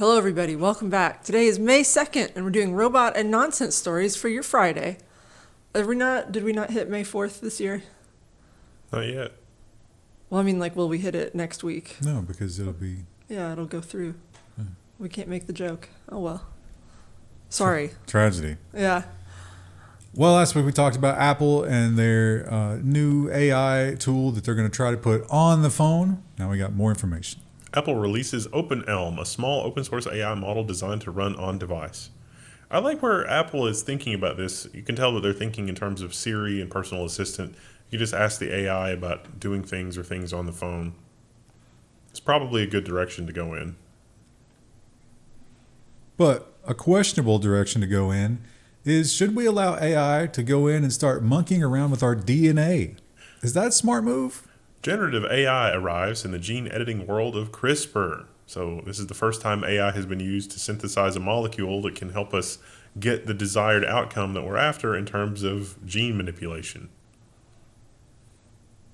Hello, everybody. Welcome back. Today is May 2nd, and we're doing robot and nonsense stories for your Friday. Did we not hit May 4th this year? Not yet. Well, I mean, will we hit it next week? No, because it'll be... Yeah, it'll go through. We can't make the joke. Oh, well. Sorry. Tragedy. Yeah. Well, last week we talked about Apple and their new AI tool that they're going to try to put on the phone. Now we got more information. Apple releases OpenELM, a small open source AI model designed to run on device. I like where Apple is thinking about this. You can tell that they're thinking in terms of Siri and personal assistant. You just ask the AI about doing things or things on the phone. It's probably a good direction to go in. But a questionable direction to go in is, should we allow AI to go in and start monkeying around with our DNA? Is that a smart move? Generative AI arrives in the gene editing world of CRISPR. So this is the first time AI has been used to synthesize a molecule that can help us get the desired outcome that we're after in terms of gene manipulation.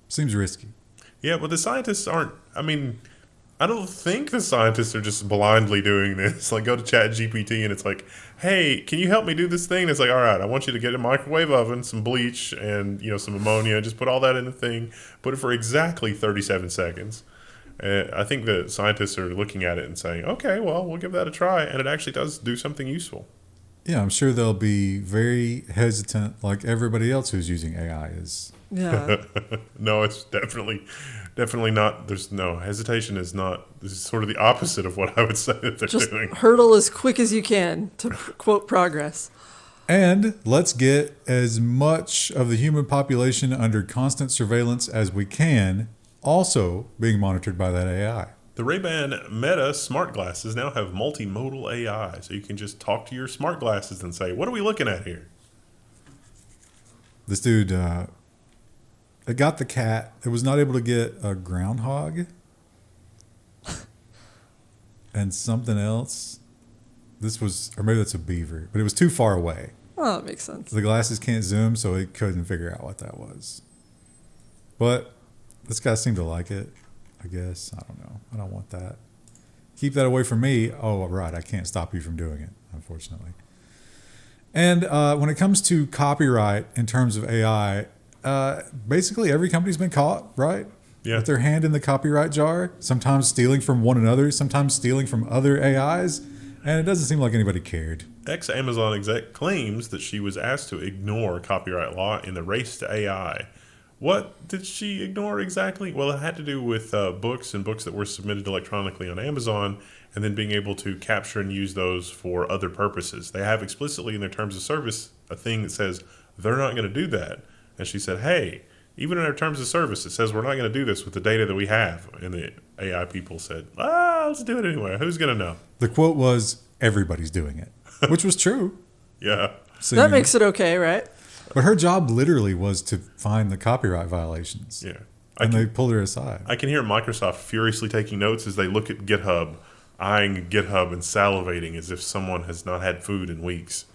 Seems risky. Yeah, but the scientists aren't, I don't think the scientists are just blindly doing this. Go to ChatGPT and it's like, hey, can you help me do this thing? And it's like, all right, I want you to get a microwave oven, some bleach, and some ammonia. Just put all that in the thing. Put it for exactly 37 seconds. I think the scientists are looking at it and saying, okay, well, we'll give that a try. And it actually does do something useful. Yeah, I'm sure they'll be very hesitant like everybody else who's using AI is. Yeah. No, it's definitely not. There's no hesitation. This is sort of the opposite of what I would say that they're Just doing. hurdle as quick as you can to quote progress. And let's get as much of the human population under constant surveillance as we can, also being monitored by that AI. The Ray-Ban Meta smart glasses now have multimodal AI, so you can just talk to your smart glasses and say, what are we looking at here? This dude, it got the cat. It was not able to get a groundhog and something else. Or maybe that's a beaver, but it was too far away. Oh, that makes sense. The glasses can't zoom, so it couldn't figure out what that was. But this guy seemed to like it, I guess. I don't know. I don't want that. Keep that away from me. Oh, right. I can't stop you from doing it, unfortunately. And when it comes to copyright in terms of AI, basically every company's been caught, right? Yeah. With their hand in the copyright jar, sometimes stealing from one another, sometimes stealing from other AIs. And it doesn't seem like anybody cared. Ex-Amazon exec claims that she was asked to ignore copyright law in the race to AI. What did she ignore exactly? Well, it had to do with books and books that were submitted electronically on Amazon, and then being able to capture and use those for other purposes. They have explicitly in their terms of service a thing that says they're not going to do that. And she said, hey, even in our terms of service, it says we're not going to do this with the data that we have. And the AI people said, let's do it anyway. Who's going to know? The quote was, everybody's doing it, which was true. Yeah. That makes it okay, right? But her job literally was to find the copyright violations. Yeah. And they pulled her aside. I can hear Microsoft furiously taking notes as they look at GitHub, eyeing GitHub and salivating as if someone has not had food in weeks.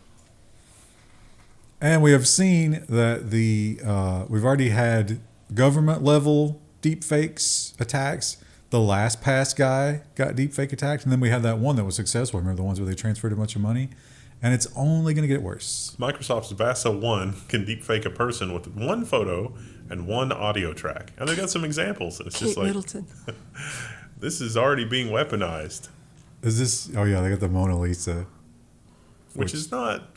And we have seen that we've already had government-level deepfakes attacks. The LastPass guy got deepfake attacked, and then we had that one that was successful. Remember the ones where they transferred a bunch of money? And it's only going to get worse. Microsoft's VASA 1 can deepfake a person with one photo and one audio track. And they've got some examples. And it's Kate just like, Middleton. This is already being weaponized. Is this... Oh, yeah, they got the Mona Lisa. Which is not...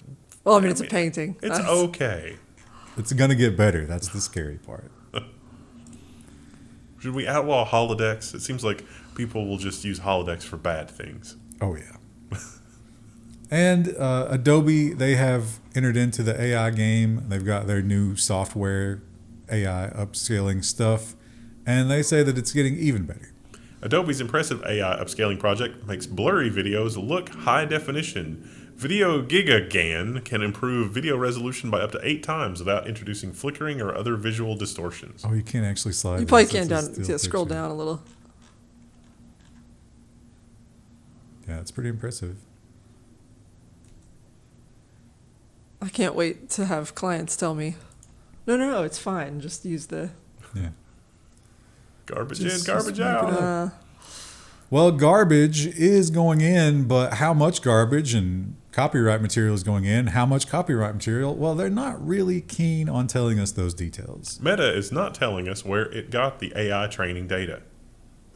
Well, it's a painting. It's okay. It's going to get better. That's the scary part. Should we outlaw holodecks? It seems like people will just use holodecks for bad things. Oh, yeah. And Adobe, they have entered into the AI game. They've got their new software, AI upscaling stuff, and they say that it's getting even better. Adobe's impressive AI upscaling project makes blurry videos look high definition. Video GigaGAN can improve video resolution by up to 8 times without introducing flickering or other visual distortions. Oh, you can't actually slide. You probably can scroll down a little. Yeah, it's pretty impressive. I can't wait to have clients tell me, no, it's fine. Just use the... Yeah. Garbage Just in, garbage make it out. up. Well, garbage is going in, but how much garbage and copyright material is going in? How much copyright material? Well, they're not really keen on telling us those details. Meta is not telling us where it got the AI training data.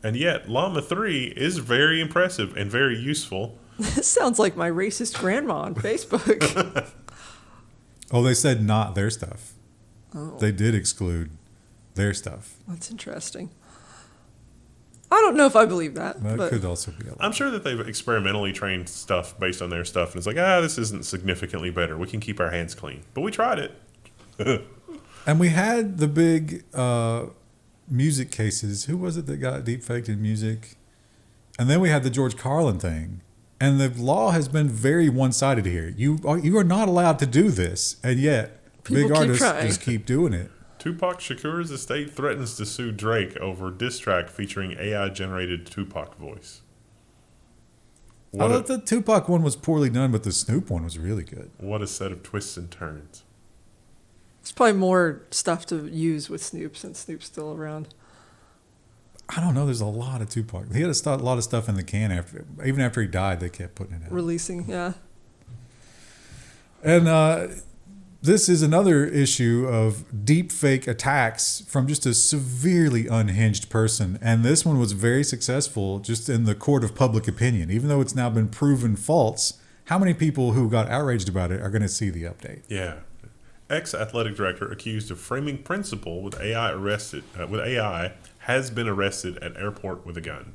And yet, Llama 3 is very impressive and very useful. This sounds like my racist grandma on Facebook. Oh, they said not their stuff. Oh, They did exclude their stuff. that's interesting. I don't know if I believe that, That but could also be a I'm sure that they've experimentally trained stuff based on their stuff, and it's like, this isn't significantly better. We can keep our hands clean. But we tried it. And we had the big music cases. Who was it that got deepfaked in music? And then we had the George Carlin thing. And the law has been very one-sided here. You are not allowed to do this, and yet People big keep artists trying. just keep doing it. Tupac Shakur's estate threatens to sue Drake over diss track featuring AI-generated Tupac voice. I thought the Tupac one was poorly done, but the Snoop one was really good. What a set of twists and turns. there's probably more stuff to use with Snoop since Snoop's still around. I don't know. There's a lot of Tupac. He had a lot of stuff in the can even after he died. They kept putting it out. Releasing, yeah. And this is another issue of deep fake attacks from just a severely unhinged person. And this one was very successful just in the court of public opinion. Even though it's now been proven false, how many people who got outraged about it are going to see the update? Yeah. Ex-athletic director accused of framing principal with AI has been arrested at airport with a gun.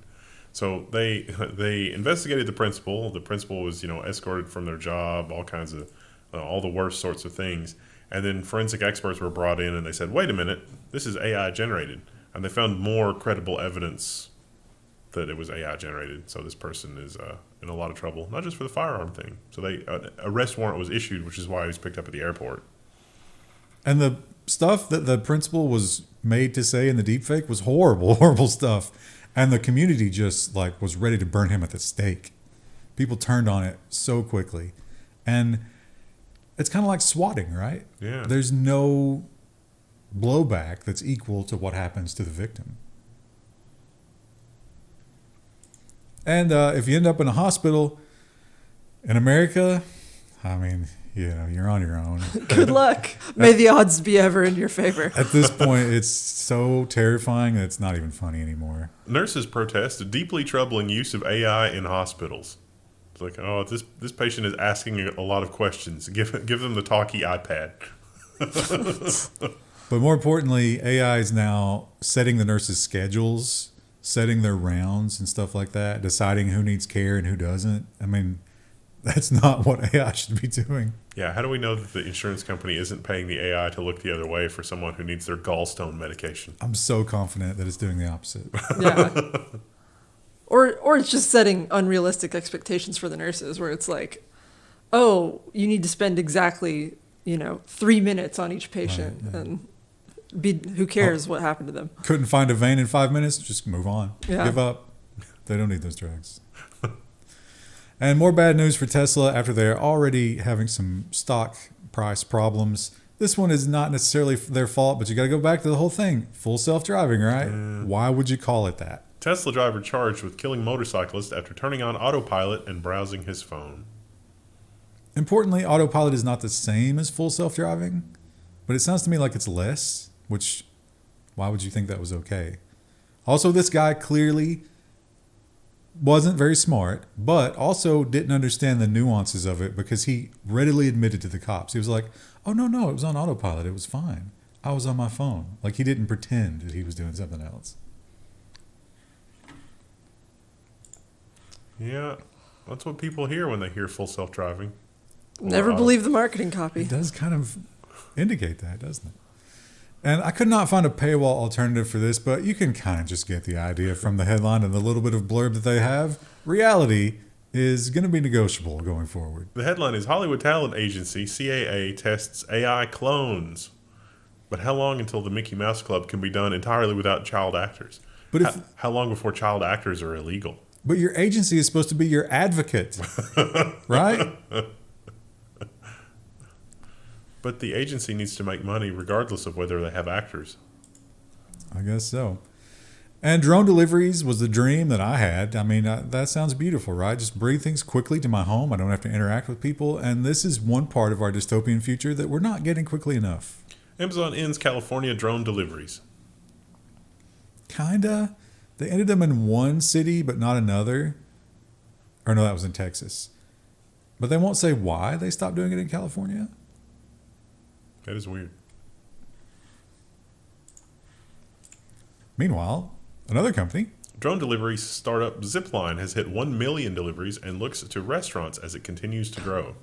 So they investigated the principal. The principal was, escorted from their job, all kinds of all the worst sorts of things. And then forensic experts were brought in and they said, wait a minute, this is AI generated. And they found more credible evidence that it was AI generated. So this person is in a lot of trouble, not just for the firearm thing. So an arrest warrant was issued, which is why he was picked up at the airport. And the stuff that the principal was made to say in the deepfake was horrible, horrible stuff. And the community just was ready to burn him at the stake. People turned on it so quickly. And it's kind of like swatting, right? Yeah. There's no blowback that's equal to what happens to the victim. And if you end up in a hospital in America, I mean, you're on your own. Good luck. May the odds be ever in your favor. At this point, it's so terrifying that it's not even funny anymore. Nurses protest a deeply troubling use of AI in hospitals. It's like, this patient is asking a lot of questions. Give them the talkie iPad. But more importantly, AI is now setting the nurses' schedules, setting their rounds and stuff like that, deciding who needs care and who doesn't. I mean, that's not what AI should be doing. Yeah, how do we know that the insurance company isn't paying the AI to look the other way for someone who needs their gallstone medication? I'm so confident that it's doing the opposite. Yeah. Or it's just setting unrealistic expectations for the nurses where it's like, oh, you need to spend exactly, 3 minutes on each patient. Right, yeah. And who cares what happened to them? Couldn't find a vein in 5 minutes? Just move on. Yeah. Give up. They don't need those drugs. And more bad news for Tesla after they're already having some stock price problems. This one is not necessarily their fault, but you got to go back to the whole thing. Full self-driving, right? Why would you call it that? Tesla driver charged with killing motorcyclist after turning on autopilot and browsing his phone. Importantly, autopilot is not the same as full self-driving, but it sounds to me like it's less, which, why would you think that was okay? Also, this guy clearly wasn't very smart, but also didn't understand the nuances of it because he readily admitted to the cops. He was like, oh, no, it was on autopilot. It was fine. I was on my phone. Like, he didn't pretend that he was doing something else. Yeah, that's what people hear when they hear full self-driving. Never believe the marketing copy. It does kind of indicate that, doesn't it? And I could not find a paywall alternative for this, but you can kind of just get the idea from the headline and the little bit of blurb that they have. Reality is going to be negotiable going forward. The headline is Hollywood Talent Agency, CAA, tests AI clones. But how long until the Mickey Mouse Club can be done entirely without child actors? But how long before child actors are illegal? But your agency is supposed to be your advocate, right? But the agency needs to make money regardless of whether they have actors. I guess so. And drone deliveries was the dream that I had. I mean, that sounds beautiful, right? Just bring things quickly to my home. I don't have to interact with people. And this is one part of our dystopian future that we're not getting quickly enough. Amazon ends California drone deliveries. Kinda. They ended them in one city, but not another. Or no, that was in Texas. But they won't say why they stopped doing it in California. That is weird. Meanwhile, another company. Drone delivery startup Zipline has hit 1 million deliveries and looks to restaurants as it continues to grow.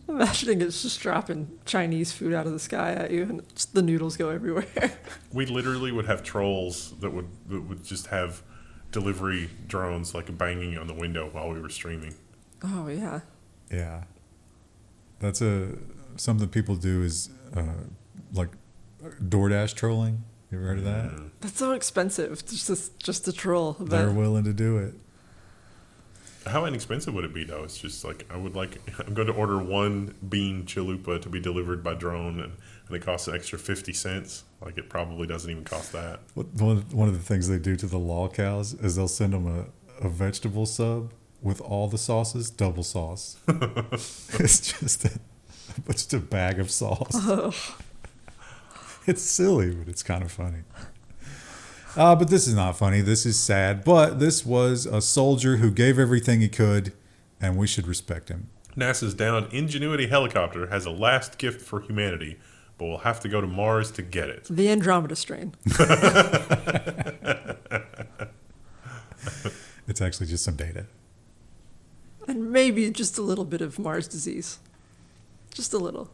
Imagining it's just dropping Chinese food out of the sky at you and just the noodles go everywhere. We literally would have trolls that would just have delivery drones like banging on the window while we were streaming. Oh, yeah. Yeah. That's something people do is like DoorDash trolling. You ever heard of that? That's so expensive. Just a troll. They're willing to do it. How inexpensive would it be, though? It's just like, I'm going to order 1 bean chalupa to be delivered by drone, and it costs an extra 50 cents. Like, it probably doesn't even cost that. One of the things they do to the lol cows is they'll send them a vegetable sub with all the sauces, double sauce. It's just a bag of sauce. Oh. It's silly, but it's kind of funny. But this is not funny. This is sad. But this was a soldier who gave everything he could, and we should respect him. NASA's downed Ingenuity helicopter has a last gift for humanity, but we'll have to go to Mars to get it. The Andromeda strain. It's actually just some data. And maybe just a little bit of Mars disease. Just a little.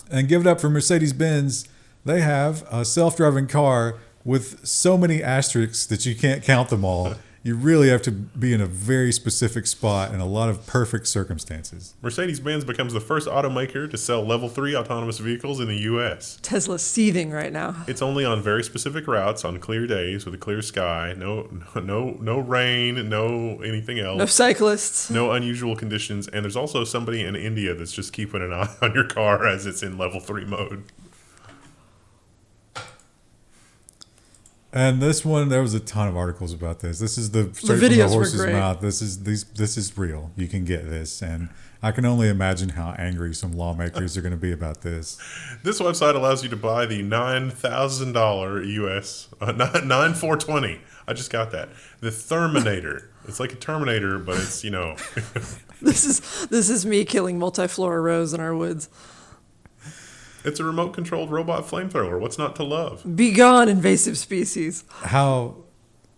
And give it up for Mercedes-Benz. They have a self-driving car with so many asterisks that you can't count them all. You really have to be in a very specific spot and a lot of perfect circumstances. Mercedes-Benz becomes the first automaker to sell Level 3 autonomous vehicles in the U.S. Tesla's seething right now. It's only on very specific routes on clear days with a clear sky. No rain, no anything else. No cyclists. No unusual conditions. And there's also somebody in India that's just keeping an eye on your car as it's in Level 3 mode. And this one, there was a ton of articles about this. This is the straight from the horse's mouth. This is real. You can get this, and I can only imagine how angry some lawmakers are going to be about this. This website allows you to buy the $9,000 US $9,420. I just got that. The Thermonator. It's like a Terminator, but it's This is me killing multiflora rose in our woods. It's a remote-controlled robot flamethrower. What's not to love? Be gone, invasive species.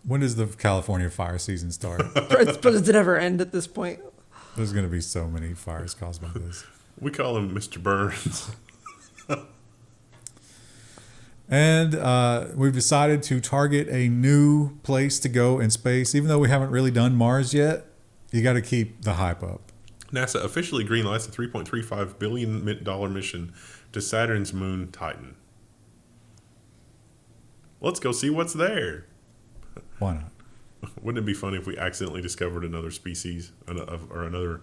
When does the California fire season start? But does it ever end at this point? There's going to be so many fires caused by this. We call him Mr. Burns. And we've decided to target a new place to go in space. Even though we haven't really done Mars yet, you got to keep the hype up. NASA officially greenlights a $3.35 billion mission to Saturn's moon Titan. Let's go see what's there. Why not? Wouldn't it be funny if we accidentally discovered another species or another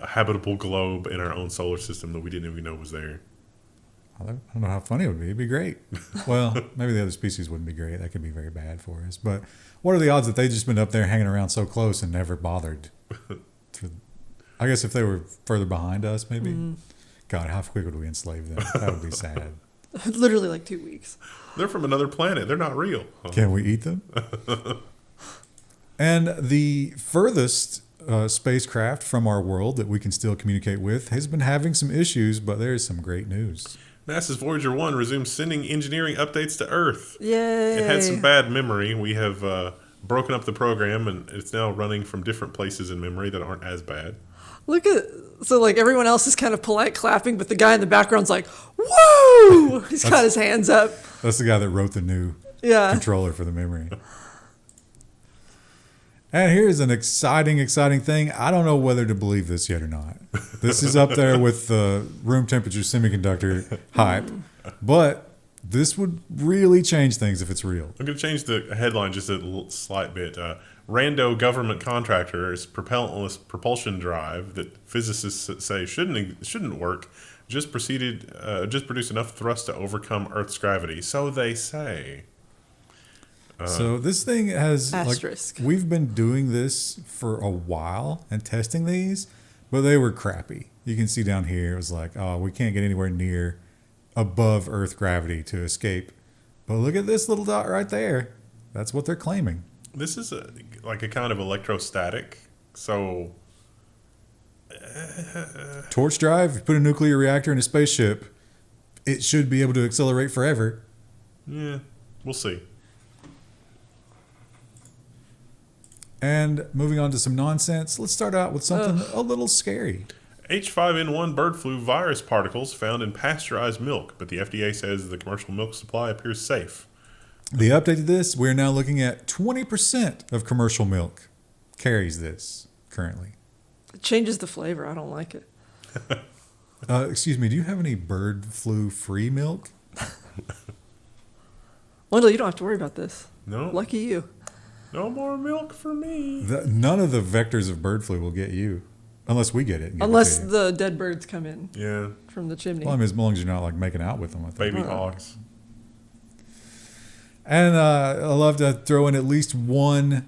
habitable globe in our own solar system that we didn't even know was there? I don't know how funny it would be. It'd be great. Well, maybe the other species wouldn't be great. That could be very bad for us. But what are the odds that they've just been up there hanging around so close and never bothered? I guess if they were further behind us, maybe. Mm. God, how quick would we enslave them? That would be sad. Literally like 2 weeks. They're from another planet. They're not real. Can we eat them? And the furthest spacecraft from our world that we can still communicate with has been having some issues, but there is some great news. NASA's Voyager 1 resumes sending engineering updates to Earth. Yay! It had some bad memory. We have broken up the program, and it's now running from different places in memory that aren't as bad. So everyone else is kind of polite clapping, but the guy in the background's like, whoa! He's got his hands up. That's the guy that wrote the new controller for the memory. And here's an exciting thing. I don't know whether to believe this yet or not. This is up there with the room temperature semiconductor hype, but this would really change things if it's real. I'm going to change the headline just a slight bit. Rando government contractor's propellantless propulsion drive that physicists say shouldn't work just produced enough thrust to overcome Earth's gravity. So they say. So this thing has Asterisk. we've been doing this for a while and testing these, but they were crappy. You can see down here it was like, oh, we can't get anywhere near above Earth gravity to escape. But look at this little dot right there. That's what they're claiming. This is like a kind of electrostatic. So Torch drive, you put a nuclear reactor in a spaceship, it should be able to accelerate forever. yeah, we'll see. Oh. And moving on to some nonsense, let's start out with something a little scary. H5N1 bird flu virus particles found in pasteurized milk, but the FDA says the commercial milk supply appears safe. The update to this, we're now looking at 20% of commercial milk carries this currently. It changes the flavor. I don't like it. Excuse me, do you have any bird flu free milk? Wendell, you don't have to worry about this. No, Lucky you. no more milk for me. None of the vectors of bird flu will get you, unless we get it. and give it Unless to you. the dead birds come in Yeah, from the chimney. Well, I mean, as long as you're not like making out with them. I think. baby hogs. And I love to throw in at least one,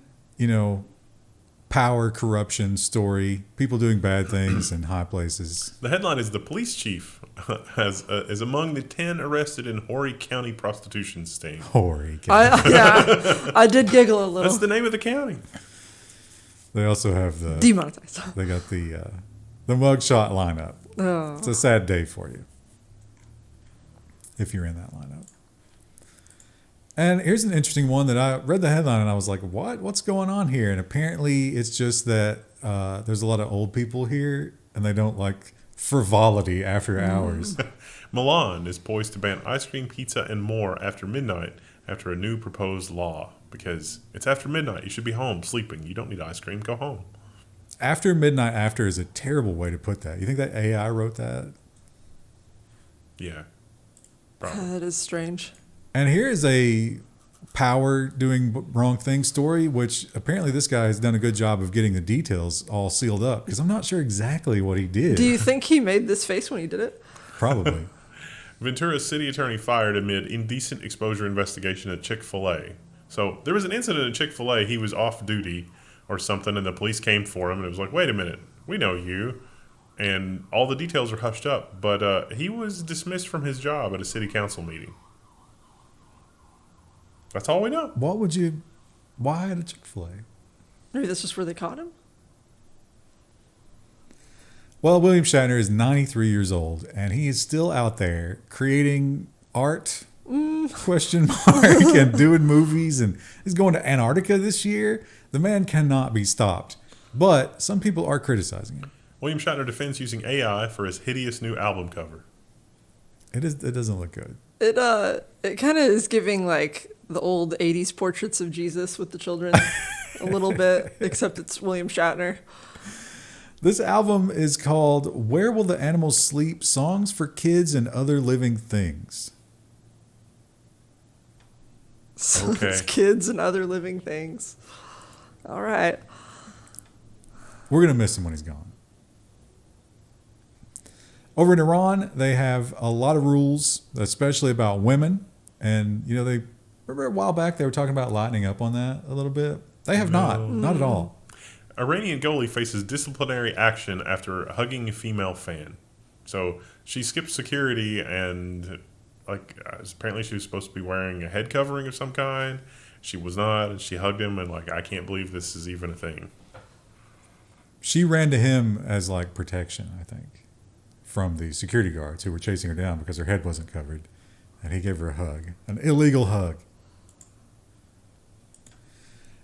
power corruption story. People doing bad things in high places. The headline is the police chief is among the 10 arrested in Horry County prostitution sting. Horry County. I did giggle a little. That's the name of the county. They also have Demonetized. they got the mugshot lineup. Oh. It's a sad day for you if you're in that lineup. And here's an interesting one that I read the headline and I was like, what? What's going on here? And apparently it's just that there's a lot of old people here and they don't like frivolity after hours. Milan is poised to ban ice cream, pizza, and more after midnight after a new proposed law. Because it's after midnight. You should be home sleeping. You don't need ice cream. Go home. After midnight after is a terrible way to put that. You think that AI wrote that? Yeah. Probably. That is strange. And here is a power doing wrong thing story, which apparently this guy has done a good job of getting the details all sealed up because I'm not sure exactly what he did. Do you think he made this face when he did it? Probably. Ventura's city attorney fired amid indecent exposure investigation at Chick-fil-A. So there was an incident at Chick-fil-A. He was off duty or something, and the police came for him, and it was like, wait a minute, we know you. And all the details are hushed up. But he was dismissed from his job at a city council meeting. That's all we know. Why at a Chick-fil-A? Maybe that's just where they caught him. Well, William Shatner is 93 years old, and he is still out there creating art, question mark, and doing movies, and he's going to Antarctica this year. The man cannot be stopped. But some people are criticizing him. William Shatner defends using AI for his hideous new album cover. It doesn't look good. It kind of is giving like the old 80s portraits of Jesus with the children a little bit, except it's William Shatner. This album is called Where Will the Animals Sleep? Songs for Kids and Other Living Things. So Okay. it's kids and other living things. All right. We're going to miss him when he's gone. Over in Iran, they have a lot of rules, especially about women. And, they remember a while back they were talking about lightening up on that a little bit? They have not at all. Iranian goalie faces disciplinary action after hugging a female fan. So she skipped security and apparently she was supposed to be wearing a head covering of some kind. She was not, and she hugged him and I can't believe this is even a thing. She ran to him as protection, I think, from the security guards who were chasing her down because her head wasn't covered. And he gave her a hug, an illegal hug.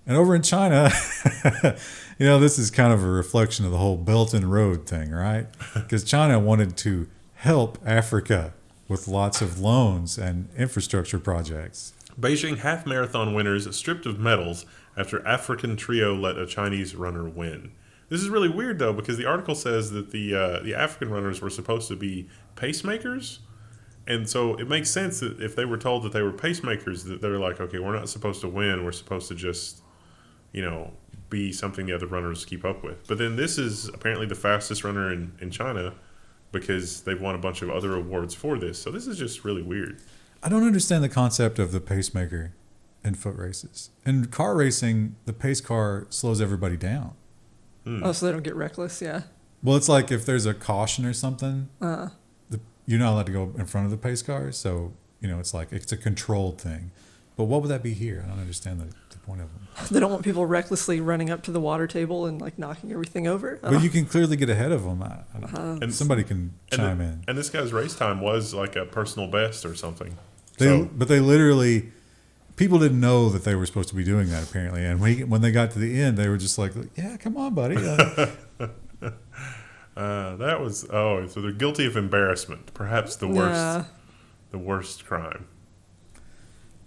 And over in China, this is kind of a reflection of the whole Belt and Road thing, right? Because China wanted to help Africa with lots of loans and infrastructure projects. Beijing half marathon winners stripped of medals after African trio let a Chinese runner win. This is really weird, though, because the article says that the African runners were supposed to be pacemakers. And so it makes sense that if they were told that they were pacemakers, that they're like, okay, we're not supposed to win. We're supposed to just, be something the other runners keep up with. But then this is apparently the fastest runner in China because they've won a bunch of other awards for this. So this is just really weird. I don't understand the concept of the pacemaker. in foot races. In car racing, the pace car slows everybody down. Oh, so they don't get reckless, yeah. Well, it's like if there's a caution or something, you're not allowed to go in front of the pace car. So, it's like it's a controlled thing. But what would that be here? I don't understand the point of them. They don't want people recklessly running up to the water table and like knocking everything over. But you can clearly get ahead of them. And somebody can chime in. And this guy's race time was like a personal best or something. But they literally, people didn't know that they were supposed to be doing that apparently. And when they got to the end, they were just like, yeah, come on, buddy. That was, so they're guilty of embarrassment. Perhaps the worst crime.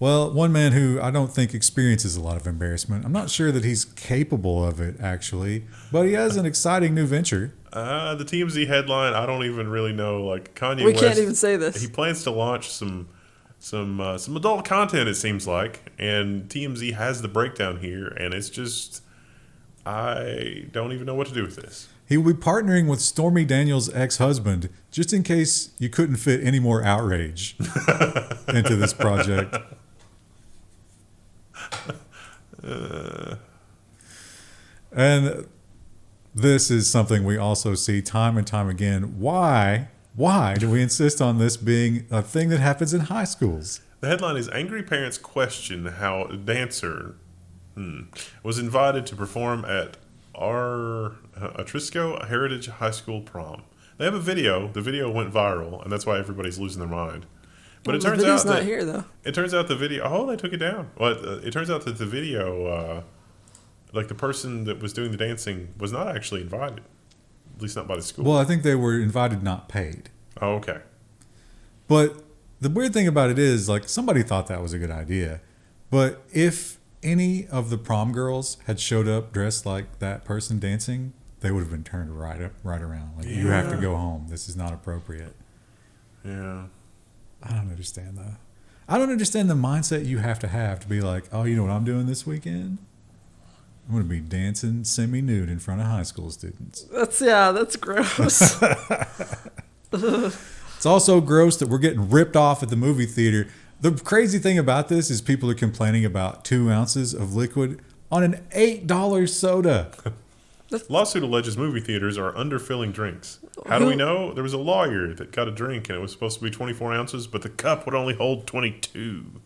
Well, one man who I don't think experiences a lot of embarrassment. I'm not sure that he's capable of it, actually. But he has an exciting new venture. The TMZ headline, I don't even really know. Like Kanye We West, can't even say this. He plans to launch some adult content, it seems like. And TMZ has the breakdown here. And it's just, I don't even know what to do with this. He will be partnering with Stormy Daniels' ex-husband, just in case you couldn't fit any more outrage into this project. And this is something we also see time and time again. Why do we insist on this being a thing that happens in high schools? The headline is Angry Parents Question How a Dancer was invited to perform at our Atrisco Heritage High School prom. They have a video. The video went viral, and that's why everybody's losing their mind. But it turns out not here though. It turns out the video. Oh, they took it down. Well, it turns out that the video, like the person that was doing the dancing, was not actually invited. At least not by the school. Well, I think they were invited, not paid. Oh, okay. But the weird thing about it is, like, somebody thought that was a good idea. But if any of the prom girls had showed up dressed like that person dancing, they would have been turned right around. Like, you have to go home. This is not appropriate. Yeah. I don't understand that. I don't understand the mindset you have to be like, oh, you know what I'm doing this weekend? I'm going to be dancing semi-nude in front of high school students. That's gross. It's also gross that we're getting ripped off at the movie theater. The crazy thing about this is people are complaining about 2 ounces of liquid on an $8 soda. Lawsuit alleges movie theaters are underfilling drinks. How do we know? There was a lawyer that got a drink and it was supposed to be 24 ounces, but the cup would only hold 22.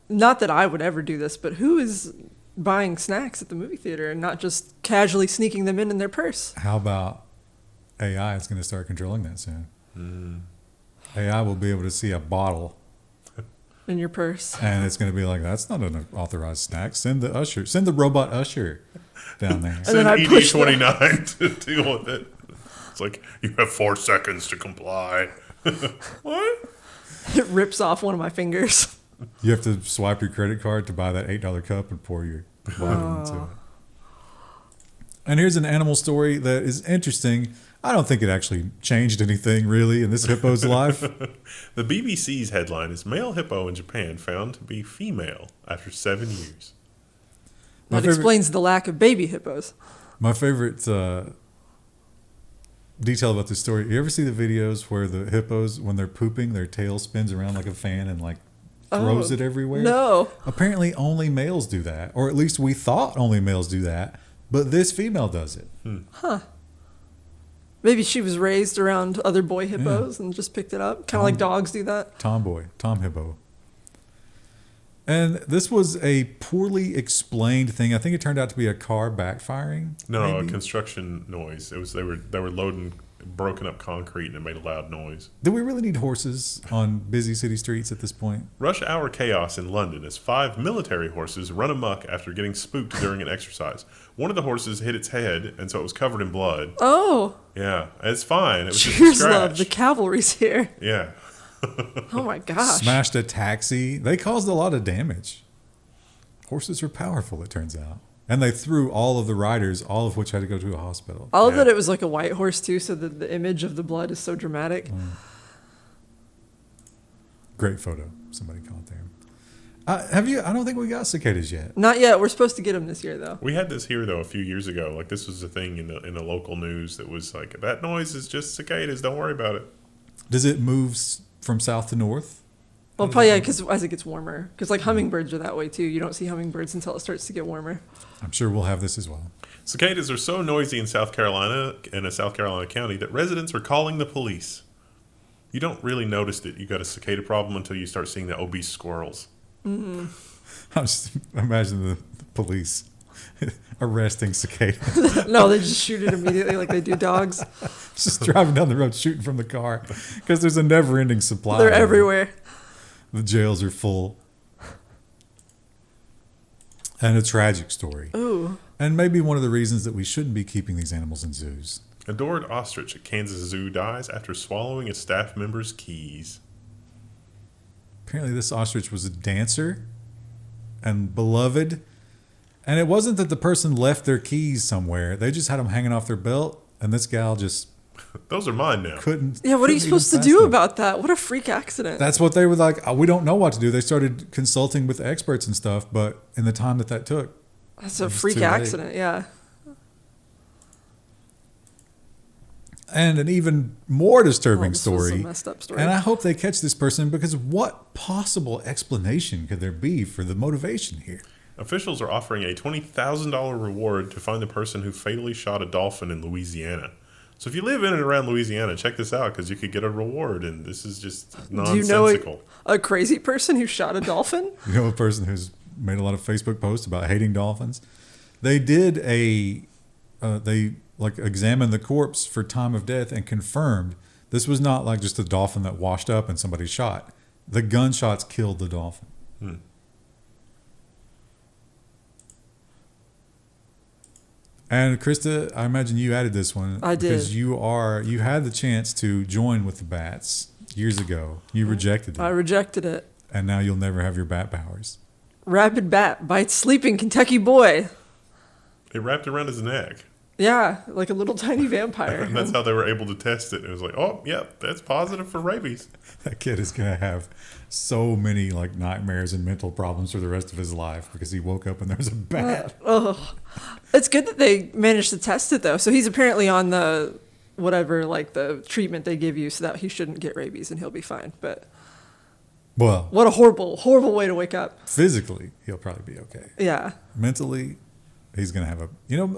Not that I would ever do this, but who is buying snacks at the movie theater and not just casually sneaking them in their purse? How about AI is going to start controlling that soon? AI will be able to see a bottle in your purse, and it's going to be like, that's not an authorized snack. Send the robot usher down there. Send ED29 to deal with it. It's like, you have 4 seconds to comply. What? It rips off one of my fingers. You have to swipe your credit card to buy that $8 cup and pour your bottle into it. And here's an animal story that is interesting. I don't think it actually changed anything really in this hippo's life. The BBC's headline is Male Hippo in Japan found to be female after 7 years. That explains the lack of baby hippos. My favorite detail about this story, you ever see the videos where the hippos, when they're pooping, their tail spins around like a fan and like throws it everywhere? No. Apparently only males do that, or at least we thought only males do that, but this female does it. Huh. Maybe she was raised around other boy hippos and just picked it up. Kind of like dogs do that. Tom hippo. And this was a poorly explained thing. I think it turned out to be a car backfiring. No, maybe? a construction noise. It was they were loading broken up concrete and it made a loud noise. Do we really need horses on busy city streets at this point? Rush hour chaos in London as 5 military horses run amok after getting spooked during an exercise. One of the horses hit its head, and so it was covered in blood. Oh. Yeah, it's fine. It was Cheers, just a scratch. love. The cavalry's here. Yeah. Oh my gosh. Smashed a taxi. They caused a lot of damage. Horses are powerful, it turns out. And they threw all of the riders, all of which had to go to a hospital. I love that it was like a white horse too, so that the image of the blood is so dramatic. Great photo. Somebody caught there. I don't think we got cicadas yet. Not yet. We're supposed to get them this year, though. We had this here though a few years ago. Like this was a thing in the local news that was like, that noise is just cicadas. Don't worry about it. Does it move from south to north? Well, probably yeah, because as it gets warmer. Because like hummingbirds are that way too. You don't see hummingbirds until it starts to get warmer. I'm sure we'll have this as well. Cicadas are so noisy in South Carolina, in a South Carolina county, that residents are calling the police. You don't really notice that you got a cicada problem until you start seeing the obese squirrels. Mm-hmm. I just imagine the police arresting cicadas. No, they just shoot it immediately like they do dogs. Just driving down the road shooting from the car because there's a never-ending supply. They're everywhere. The jails are full. And a tragic story. Ooh. And maybe one of the reasons that we shouldn't be keeping these animals in zoos. Adored ostrich at Kansas Zoo dies after swallowing a staff member's keys. Apparently this ostrich was a dancer and beloved. And it wasn't that the person left their keys somewhere. They just had them hanging off their belt. And this gal just... Those are mine now. Couldn't. Yeah, what are you couldn't supposed to even do pass them. about that? What a freak accident. That's what they were like. We don't know what to do. They started consulting with experts and stuff. But in the time that took... That's a It's freak too late. accident, yeah. And an even more disturbing This was a story. messed up story. And I hope they catch this person because what possible explanation could there be for the motivation here? Officials are offering a $20,000 reward to find the person who fatally shot a dolphin in Louisiana. So if you live in and around Louisiana, check this out because you could get a reward, and this is just nonsensical. Do you know a crazy person who shot a dolphin? You know, a person who's made a lot of Facebook posts about hating dolphins. They did they examined the corpse for time of death and confirmed this was not like just a dolphin that washed up and somebody shot. The gunshots killed the dolphin. And Krista, I imagine you added this one. I did. Because you had the chance to join with the bats years ago. You rejected it. I rejected it. And now you'll never have your bat powers. Rabid bat bites sleeping Kentucky boy. It wrapped around his neck. Yeah, like a little tiny vampire. And that's how they were able to test it. It was like, oh, yep, that's positive for rabies. That kid is going to have so many like nightmares and mental problems for the rest of his life because he woke up and there was a bat. It's good that they managed to test it though. So he's apparently on the whatever, like the treatment they give you so that he shouldn't get rabies and he'll be fine. But Well, what a horrible, horrible way to wake up. physically, he'll probably be okay. Yeah. Mentally, he's going to have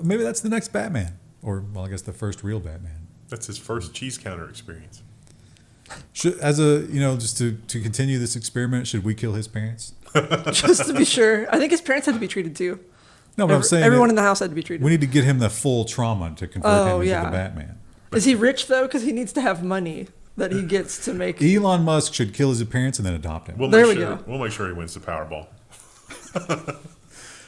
maybe that's the next Batman. Or, well, I guess the first real Batman. That's his first cheese counter experience. Just to continue this experiment, should we kill his parents? Just to be sure. I think his parents had to be treated too. No, but I'm saying everyone in the house had to be treated. we need to get him the full trauma to convert him into yeah. the Batman. Is he rich though? Because he needs to have money that he gets to make. Elon Musk should kill his parents and then adopt him. We'll make sure he wins the Powerball.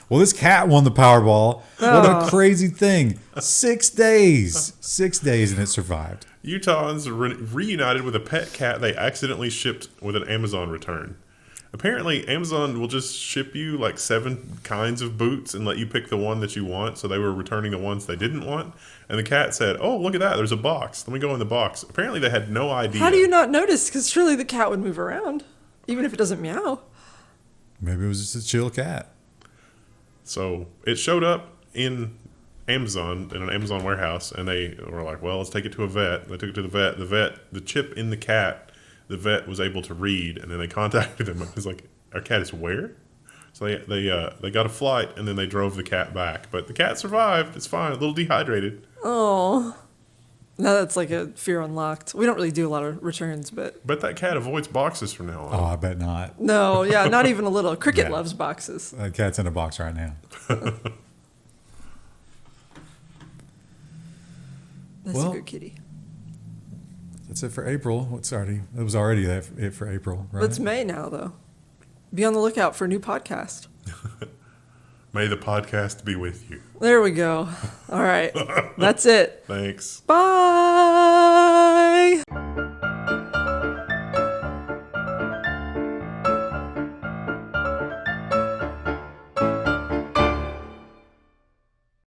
Well, this cat won the Powerball. What a crazy thing. 6 days. 6 days and it survived. Utahns reunited with a pet cat they accidentally shipped with an Amazon return. Apparently, Amazon will just ship you like 7 kinds of boots and let you pick the one that you want. So they were returning the ones they didn't want. And the cat said, oh, look at that. There's a box. Let me go in the box. Apparently, they had no idea. How do you not notice? Because surely the cat would move around, even if it doesn't meow. Maybe it was just a chill cat. So it showed up in Amazon, in an Amazon warehouse, and they were like, well, let's take it to a vet. They took it to the vet. The chip in the cat, the vet was able to read, and then they contacted him. It was like, our cat is where? So they got a flight, and then they drove the cat back. But the cat survived. It's fine. A little dehydrated. Oh. Now that's like a fear unlocked. We don't really do a lot of returns, but... But that cat avoids boxes from now on. Oh, I bet not. No, yeah, not even a little. Cricket Yeah. loves boxes. That cat's in a box right now. That's Well, a good kitty. That's it for April. It was already it for April, right? It's May now, though. Be on the lookout for a new podcast. May the podcast be with you. There we go. All right. That's it. Thanks. Bye.